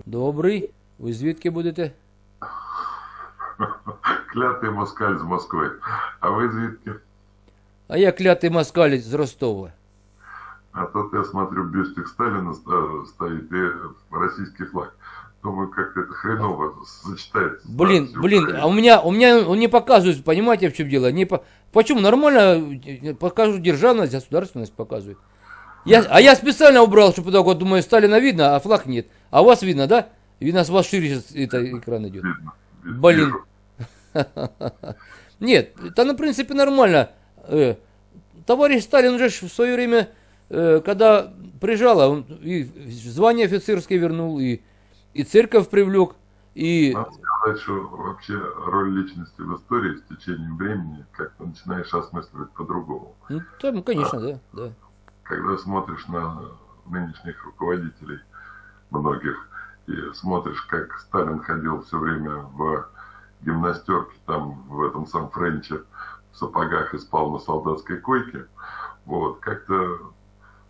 Добрий. Ви звідки будете? Клятий москаль з Москви. А ви звідки? А я клятий москаль з Ростова. А тут я смотрю, бюстик Сталина стоит и российский флаг. Думаю, как это хреново сочетается. Блин, а у меня он не показывает, понимаете, в чем дело? Почему? Нормально покажу державность, государственность показывает. Я специально убрал, чтобы так вот, думаю, Сталина видно, а флаг нет. А у вас видно, да? Видно, с вас шире сейчас это экран идет. Видно. Блин. Нет, это, в принципе, нормально. Товарищ Сталин уже в свое время, когда прижало, он и звание офицерское вернул, и церковь привлек, и... Надо сказать, что вообще роль личности в истории с течением времени как-то начинаешь осмысливать по-другому. Ну, там, конечно, да. Когда смотришь на нынешних руководителей многих, и смотришь, как Сталин ходил все время в гимнастерке, там в этом самом Френче, в сапогах и спал на солдатской койке, вот, как-то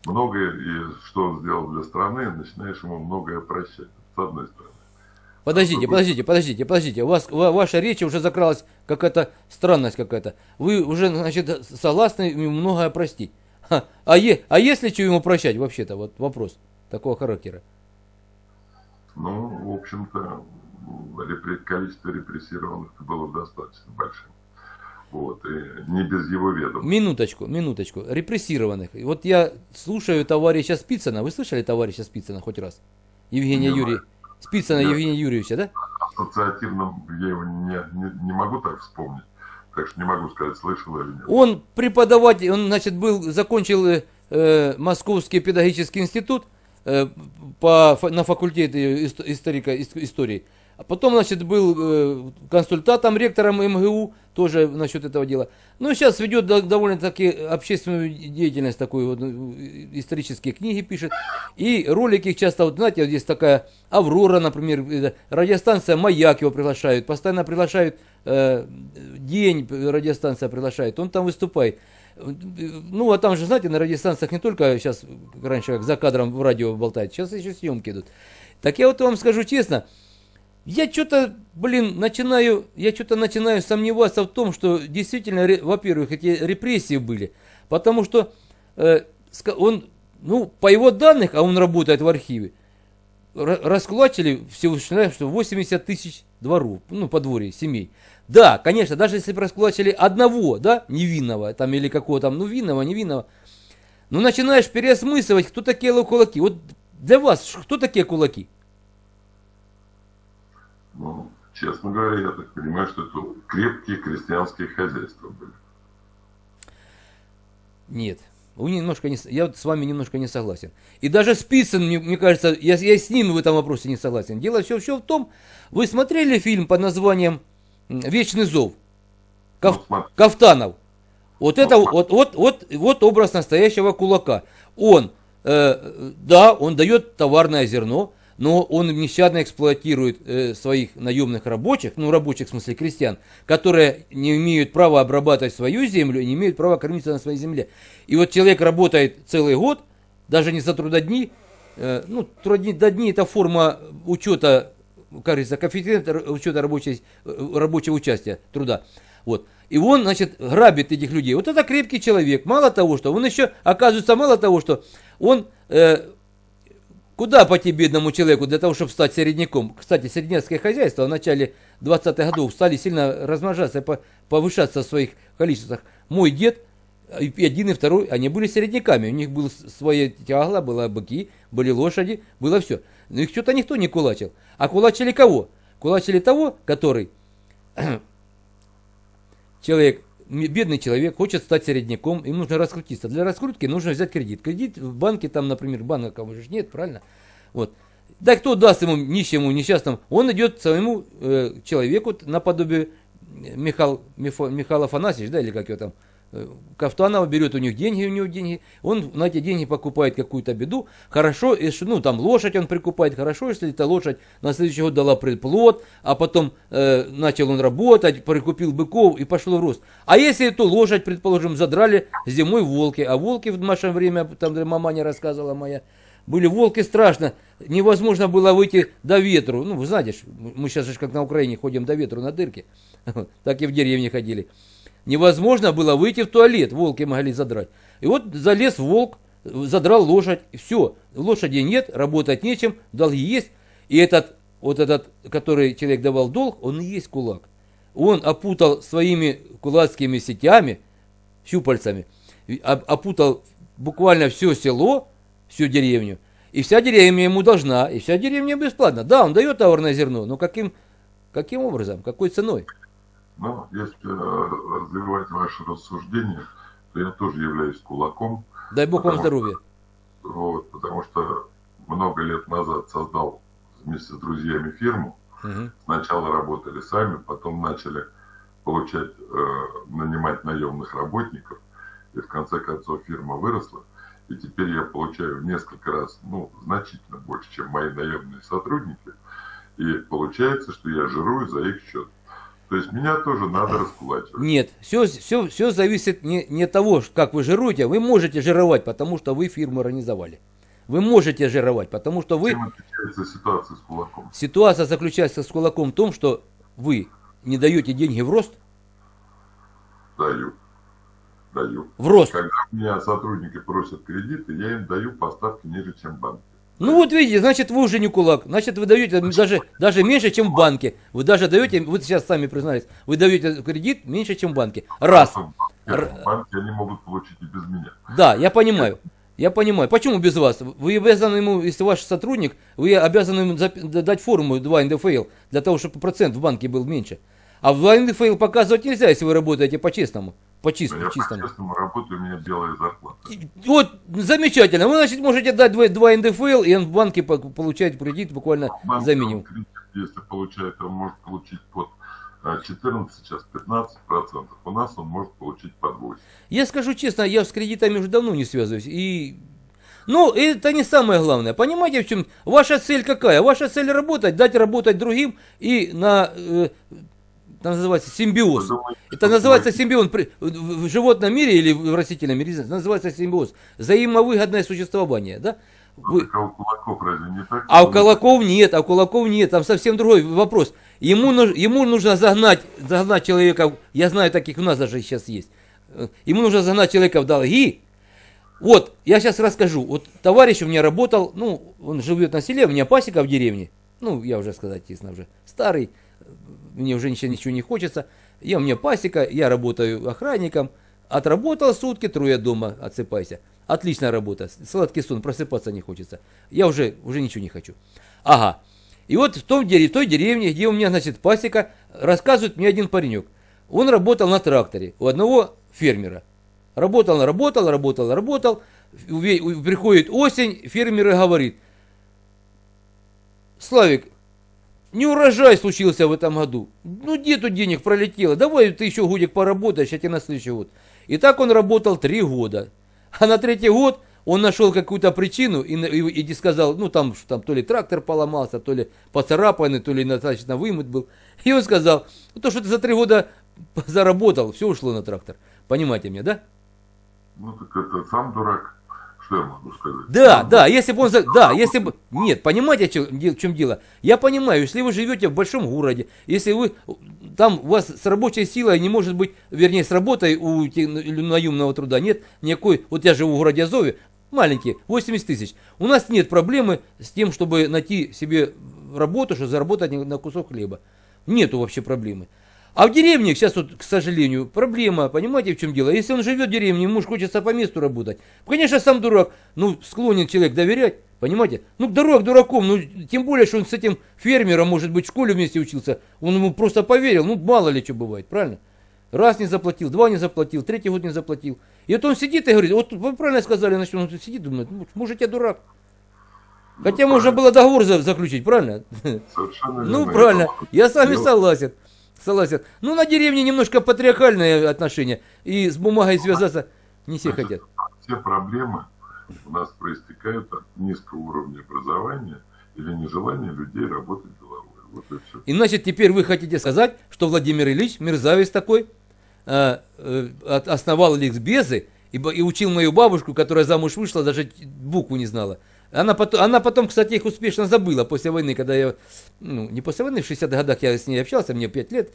многое, и что он сделал для страны, начинаешь ему многое прощать, с одной стороны. Подождите. У вас ваша речь уже закралась какая-то странность какая-то. Вы уже, значит, согласны ему многое простить. А если что ему прощать вообще-то? Вот вопрос такого характера. Ну, в общем-то, количество репрессированных было достаточно большим. Вот, и не без его ведома. Минуточку. Репрессированных. Вот я слушаю товарища Спицына. Вы слышали товарища Спицына хоть раз? Евгения Юрьевича. Спицына Евгения Юрьевича, да? Ассоциативно я его не могу так вспомнить. Так что не могу сказать, слышал или нет. Он преподаватель, он, значит, закончил Московский педагогический институт на факультете истории. А потом, значит, был консультантом, ректором МГУ, тоже насчет этого дела. Ну, сейчас ведет довольно-таки общественную деятельность, такую вот, исторические книги пишет. И ролики часто, вот, знаете, вот здесь такая Аврора, например, радиостанция «Маяк» его приглашают, постоянно приглашают, День радиостанция приглашает, он там выступает. Ну, а там же, знаете, на радиостанциях не только сейчас, раньше, как за кадром в радио болтают, сейчас еще съемки идут. Так я вот вам скажу честно, я что-то, начинаю сомневаться в том, что действительно, во-первых, эти репрессии были, потому что он, ну, по его данным, а он работает в архиве, раскулачили всего, что 80 тысяч дворов, ну, подворье, семей. Да, конечно, даже если бы раскулачили одного, да, невинного, там, или какого там, ну, винного, невинного, ну, начинаешь переосмысливать, кто такие кулаки. Вот для вас, кто такие кулаки? Ну, честно говоря, я так понимаю, что это крепкие крестьянские хозяйства были. Нет. Я вот с вами немножко не согласен. И даже Спицын, мне кажется, я с ним в этом вопросе не согласен. Дело все в том, вы смотрели фильм под названием «Вечный зов» Кафтанов? Вот это вот образ настоящего кулака. Он дает товарное зерно, но он нещадно эксплуатирует своих наемных рабочих, ну, рабочих в смысле крестьян, которые не имеют права обрабатывать свою землю и не имеют права кормиться на своей земле. И вот человек работает целый год, даже не за трудодни, трудодни это форма учета, как говорится, коэффициент учета рабочего участия труда. Вот. И он, значит, грабит этих людей. Вот это крепкий человек. Мало того, что он куда пойти бедному человеку для того, чтобы стать середняком? Кстати, середняцкие хозяйства в начале 20-х годов стали сильно размножаться, повышаться в своих количествах. Мой дед, и один, и второй, они были середняками. У них было своя тягла, были быки, были лошади, было все. Но их что-то никто не кулачил. А кулачили кого? Кулачили того, который бедный человек хочет стать середняком, им нужно раскрутиться. Для раскрутки нужно взять кредит. Кредит в банке, там, например, банка уже нет, правильно? Вот. Да кто даст ему нищему, несчастному? Он идет своему человеку наподобие Михаила Афанасьевича, да, или как его там, Кафтанова, берет у него деньги, он на эти деньги покупает какую-то беду, хорошо, если, ну, там лошадь он прикупает, хорошо, если эта лошадь на следующий год дала приплод, а потом начал он работать, прикупил быков и пошел в рост. А если эту лошадь, предположим, задрали зимой волки, а волки в наше время, там маманя рассказывала моя, были волки страшно, невозможно было выйти до ветру. Ну, вы знаете, мы сейчас же как на Украине ходим до ветру на дырке, так и в деревне ходили. Невозможно было выйти в туалет, волки могли задрать. И вот залез волк, задрал лошадь, все, лошади нет, работать нечем, долги есть. И этот, который человек давал долг, он и есть кулак. Он опутал своими кулацкими сетями, щупальцами, опутал буквально все село, всю деревню. И вся деревня ему должна, и вся деревня бесплатно. Да, он дает товарное зерно, но каким образом, какой ценой? Ну, если развивать ваше рассуждение, то я тоже являюсь кулаком. Дай Бог вам здоровья. Вот, потому что много лет назад создал вместе с друзьями фирму. Угу. Сначала работали сами, потом начали нанимать наемных работников. И в конце концов фирма выросла. И теперь я получаю в несколько раз, значительно больше, чем мои наемные сотрудники. И получается, что я жирую за их счет. То есть меня тоже надо раскулачивать. Нет, все зависит не от того, как вы жируете. Вы можете жировать, потому что вы фирму организовали. Вы можете жировать, потому что вы... Чем отличается ситуация с кулаком? Ситуация заключается с кулаком в том, что вы не даете деньги в рост. Даю. В рост. Когда у меня сотрудники просят кредиты, я им даю поставки ниже, чем банки. Ну вот видите, значит вы уже не кулак. Значит вы даете даже меньше, чем в банке. Вы даже даете, вы сейчас сами признались, вы даете кредит меньше, чем в банке. Раз. В банке они могут получить и без меня. Да, я понимаю. Почему без вас? Вы обязаны ему, если ваш сотрудник, вы обязаны ему дать форму 2 НДФЛ, для того, чтобы процент в банке был меньше. А в 2 НДФЛ показывать нельзя, если вы работаете по-честному. По-чистому. Я по-честному работаю, у меня белая зарплата. Вот, замечательно. Вы, значит, можете дать 2 НДФЛ, и он в банке получает кредит буквально за минимум. Если получает, он может получить под 14, сейчас 15%. У нас он может получить под 8%. Я скажу честно, я с кредитами уже давно не связываюсь. Ну, это не самое главное. Понимаете, в чем? Ваша цель какая? Ваша цель работать, дать работать другим и это называется симбиоз. Это называется симбиоз в животном мире или в растительном мире, называется симбиоз. Взаимовыгодное существование, да? А у кулаков разве не так? А у кулаков нет, там совсем другой вопрос. Ему нужно загнать человека, я знаю, таких у нас даже сейчас есть. Ему нужно загнать человека в долги. Вот, я сейчас расскажу. Вот товарищ у меня работал, он живет на селе, у меня пасека в деревне. Я уже сказать честно, уже старый. Мне уже ничего не хочется. У меня пасека, я работаю охранником. Отработал сутки, трое дома, отсыпайся. Отличная работа, сладкий сон, просыпаться не хочется. Я уже ничего не хочу. Ага. И вот в той деревне, где у меня, значит, пасека, рассказывает мне один паренек. Он работал на тракторе у одного фермера. Работал. Приходит осень, фермер и говорит: Славик, не урожай случился в этом году. Где тут денег пролетело? Давай ты еще годик поработаешь, а тебе на следующий год. И так он работал 3 года. А на 3-й год он нашел какую-то причину и сказал, там то ли трактор поломался, то ли поцарапанный, то ли достаточно вымыт был. И он сказал, то, что ты за 3 года заработал, все ушло на трактор. Понимаете меня, да? Так это сам дурак. Что я могу сказать? Да, если бы... Нет, понимаете, в чем дело? Я понимаю, если вы живете в большом городе, если у вас с рабочей силой не может быть, вернее, с работой у наемного труда нет никакой... Вот я живу в городе Азове, маленький, 80 тысяч. У нас нет проблемы с тем, чтобы найти себе работу, чтобы заработать на кусок хлеба. Нету вообще проблемы. А в деревне сейчас, к сожалению, проблема, понимаете, в чем дело? Если он живет в деревне, ему же хочется по месту работать. Конечно, сам дурак, склонен человек доверять, понимаете? Дурак дураком, тем более, что он с этим фермером, может быть, в школе вместе учился, он ему просто поверил, мало ли что бывает, правильно? Раз не заплатил, 2 не заплатил, 3-й год не заплатил. И вот он сидит и говорит, вот вы правильно сказали, значит, он сидит и думает, может, я дурак. Хотя можно было договор заключить, правильно? Совершенно верно. Правильно, я с вами согласен. На деревне немножко патриархальные отношения, и с бумагой связаться не все хотят. Все проблемы у нас проистекают от низкого уровня образования или нежелания людей работать головой. Вот и все. И значит, теперь вы хотите сказать, что Владимир Ильич, мерзавец такой, основал ликбезы и учил мою бабушку, которая замуж вышла, даже букву не знала. Она потом, кстати, их успешно забыла после войны, когда я, ну, не после войны, в 60-х годах я с ней общался, мне 5 лет,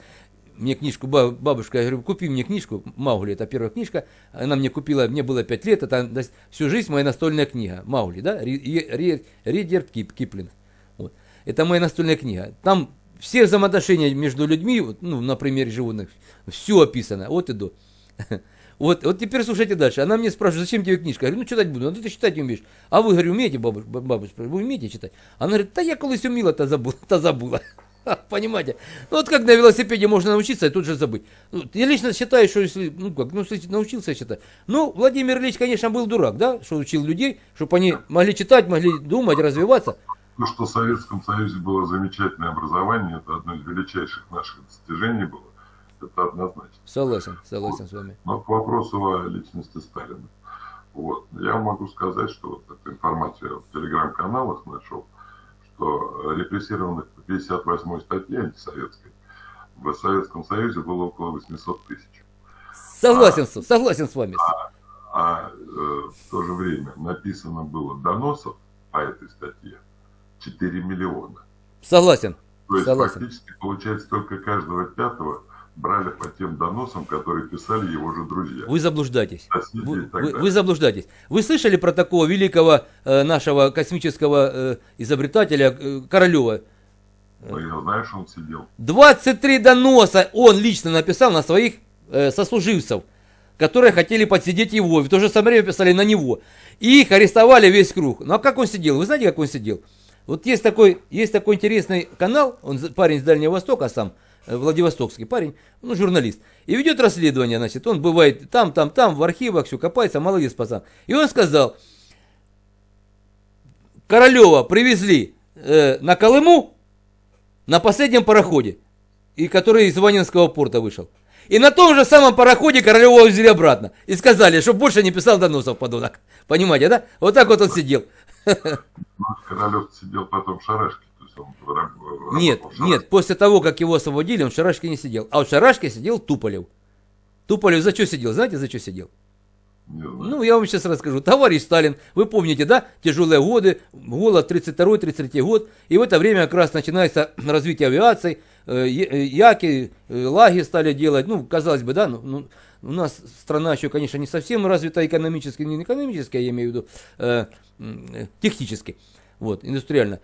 мне книжку, бабушка, я говорю, купи мне книжку, Маугли, это первая книжка, она мне купила, мне было 5 лет, это всю жизнь моя настольная книга, Маугли, да, Редьярд Киплинг, вот. Это моя настольная книга, там все взаимоотношения между людьми, ну, на примере животных, все описано, от и до. Вот теперь слушайте дальше. Она мне спрашивает, зачем тебе книжка? Я говорю, ну читать буду. Ну ты читать не умеешь. А вы, говорю, умеете, бабушка, вы умеете читать? Она говорит, да я колись умела, то забыла. Понимаете? Ну вот как на велосипеде можно научиться и тут же забыть. Я лично считаю, что если, если научился читать. Ну, Владимир Ильич, конечно, был дурак, да, что учил людей, чтобы они могли читать, могли думать, развиваться. То, что в Советском Союзе было замечательное образование, это одно из величайших наших достижений было. Это однозначно. Согласен с вами. Но к вопросу о личности Сталина. Вот. Я могу сказать, что вот эту информацию я в телеграм-каналах нашел, что репрессированных по 58-й статье антисоветской в Советском Союзе было около 800 тысяч. Согласен с вами. В то же время написано было доносов по этой статье 4 миллиона. Согласен. То есть фактически получается только каждого пятого брали по тем доносам, которые писали его же друзья. Вы заблуждаетесь. Вы заблуждаетесь. Вы слышали про такого великого нашего космического изобретателя Королева? Ну, я знаю, что он сидел. 23 доноса он лично написал на своих сослуживцев, которые хотели подсидеть его. В то же самое время писали на него. И их арестовали весь круг. Ну а как он сидел? Вы знаете, как он сидел? Вот есть такой интересный канал, он парень с Дальнего Востока сам, Владивостокский парень, ну, журналист. И ведет расследование, значит, он бывает там, в архивах, все копается, молодец пацан. И он сказал, Королева привезли на Колыму на последнем пароходе, и который из Ванинского порта вышел. И на том же самом пароходе Королева увезли обратно. И сказали, чтобы больше не писал доносов, подонок. Понимаете, да? Вот так вот он сидел. Королев сидел потом в Шарашке. Нет, после того, как его освободили, он в Шарашке не сидел. А в Шарашке сидел Туполев. Туполев за что сидел? Знаете, за что сидел? Ну, я вам сейчас расскажу. Товарищ Сталин, вы помните, да, тяжелые годы, голод 32-33 год. И в это время как раз начинается развитие авиации. Яки, лаги стали делать. Ну, казалось бы, да, ну, у нас страна еще, конечно, не совсем развита экономически, не экономически, я имею в виду технически, вот, индустриально.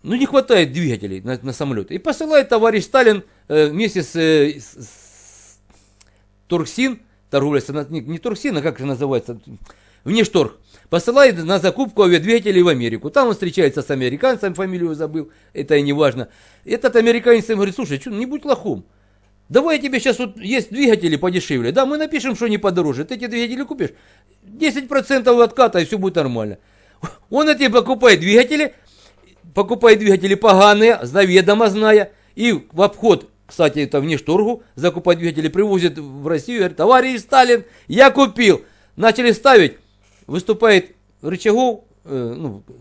Ну, не хватает двигателей на самолеты. И посылает товарищ Сталин вместе с Торгсин, торговля, не Торгсин, а как же называется, Внешторг, посылает на закупку авиадвигателей в Америку. Там он встречается с американцем, фамилию забыл, это и не важно. Этот американец ему говорит, слушай, не будь лохом. Давай я тебе сейчас вот есть двигатели подешевле. Да, мы напишем, что не подороже. Ты эти двигатели купишь, 10% отката, и все будет нормально. Он эти покупает двигатели поганые, заведомо зная, и в обход, кстати, это Внешторгу, закупать двигатели, привозит в Россию, говорит, товарищ Сталин, я купил. Начали ставить, выступает Рычагов,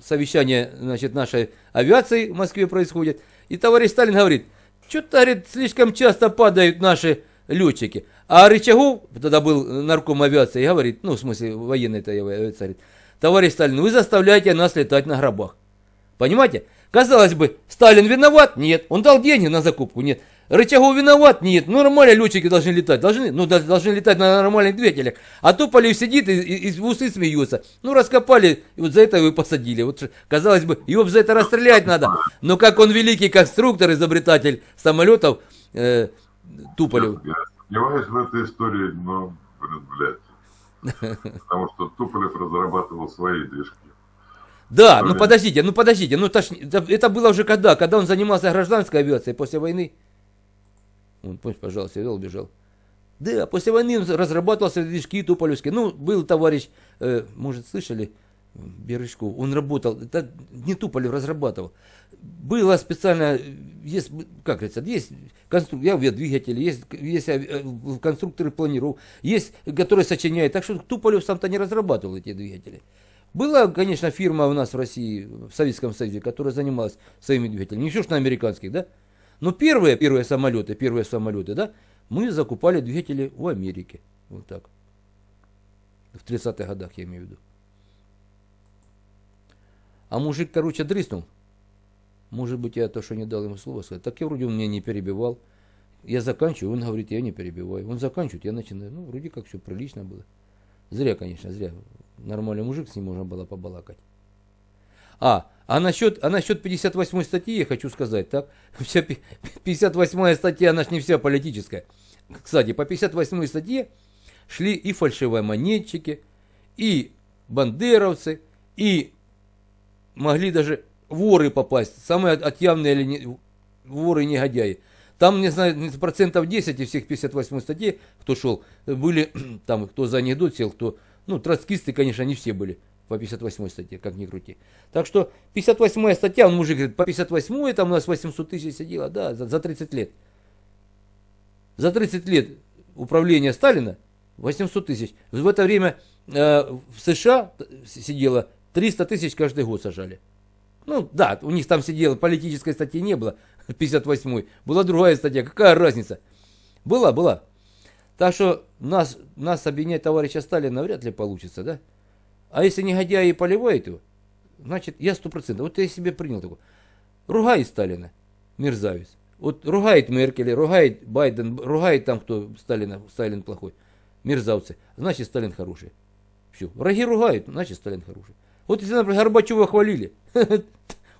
совещание, значит, нашей авиации в Москве происходит, и товарищ Сталин говорит, что-то, говорит, слишком часто падают наши летчики. А Рычагов, тогда был нарком авиации, говорит, ну, в смысле, военной-то авиации, говорит, товарищ Сталин, вы заставляете нас летать на гробах. Понимаете? Казалось бы, Сталин виноват? Нет. Он дал деньги на закупку? Нет. Рычагов виноват? Нет. Ну, нормально летчики должны летать. Должны летать на нормальных двигателях. А Туполев сидит и в усы смеется. Ну, раскопали, и вот за это его и посадили. Вот, казалось бы, его за это расстрелять надо. Но как он великий конструктор, изобретатель самолетов, Туполев. Я сомневаюсь в этой истории, но, блядь. Потому что Туполев разрабатывал свои движки. Да, ну подождите, это было уже когда он занимался гражданской авиацией после войны. Он, пожалуйста, вел, бежал. Да, после войны разрабатывался движки туполевские. Ну, был товарищ, может, слышали, Бережков, он работал, это не Туполев разрабатывал. Было специально, есть, как говорится, есть двигатели, есть конструкторы планировок, есть, которые сочиняют. Так что Туполев сам-то не разрабатывал эти двигатели. Была, конечно, фирма у нас в России, в Советском Союзе, которая занималась своими двигателями. Не все ж на американских, да? Но первые самолеты, да, мы закупали двигатели в Америке. Вот так. В 30-х годах, я имею в виду. А мужик, короче, дрыснул. Может быть, я то, что не дал ему слова сказать. Так я вроде он меня не перебивал. Я заканчиваю, он говорит, я не перебиваю. Он заканчивает, я начинаю. Ну, вроде как все прилично было. Зря, конечно, зря. Нормальный мужик, с ним можно было побалакать. А насчет 58 статьи я хочу сказать, так? Вся 58 статья, она ж не вся политическая. Кстати, по 58 статье шли и фальшивомонетчики, и бандеровцы, и могли даже воры попасть. Самые отъявные воры и негодяи. Там, не знаю, 10% из всех 58 статей, кто шел, были там, кто за анекдот сел, кто... Ну, троцкисты, конечно, не все были по 58 статье, как ни крути. Так что 58 статья, он мужик говорит, по 58 там у нас 800 тысяч сидело, да, за 30 лет. За 30 лет управления Сталина 800 тысяч. В это время в США сидело 300 тысяч каждый год сажали. Ну да, у них там сидело, политической статьи не было, 58-й. Была другая статья, какая разница? Была. Так что нас обвинять товарища Сталина вряд ли получится, да? А если негодяи поливают его, значит, я 100%. Вот я себе принял такой. Ругает Сталина, мерзавец. Вот ругает Меркель, ругает Байден, ругает там кто Сталин плохой. Мерзавцы. Значит, Сталин хороший. Все. Враги ругают, значит, Сталин хороший. Вот если, например, Горбачева хвалили.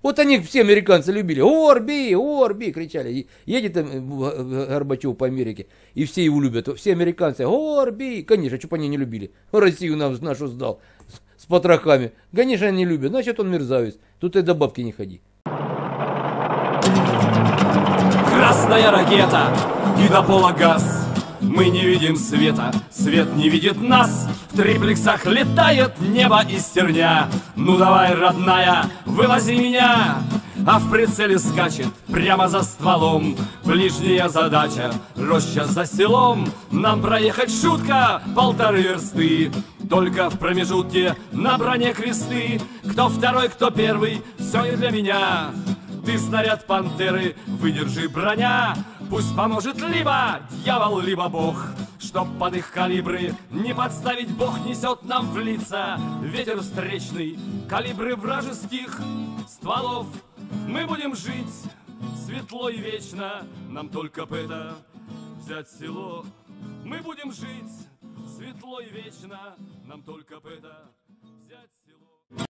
Вот они все американцы любили. Орби, кричали. Едет Горбачев по Америке, и все его любят. Все американцы, Орби. Конечно, что бы они не любили. Россию нам нашу сдал с потрохами. Конечно, они любят. Значит, он мерзавец. Тут и до бабки не ходи. Красная ракета и до пола газ. Мы не видим света, свет не видит нас. В триплексах летает небо из терня. Ну давай, родная, вывози меня. А в прицеле скачет прямо за стволом ближняя задача, роща за селом. Нам проехать шутка 1,5 версты. Только в промежутке на броне кресты. Кто второй, кто первый, все не для меня. Ты снаряд пантеры, выдержи броня. Пусть поможет либо дьявол, либо бог. Чтоб под их калибры не подставить, Бог несет нам в лица ветер встречный, калибры вражеских стволов. Мы будем жить светло и вечно, нам только бы это взять село. Мы будем жить светло и вечно, нам только бы это взять село.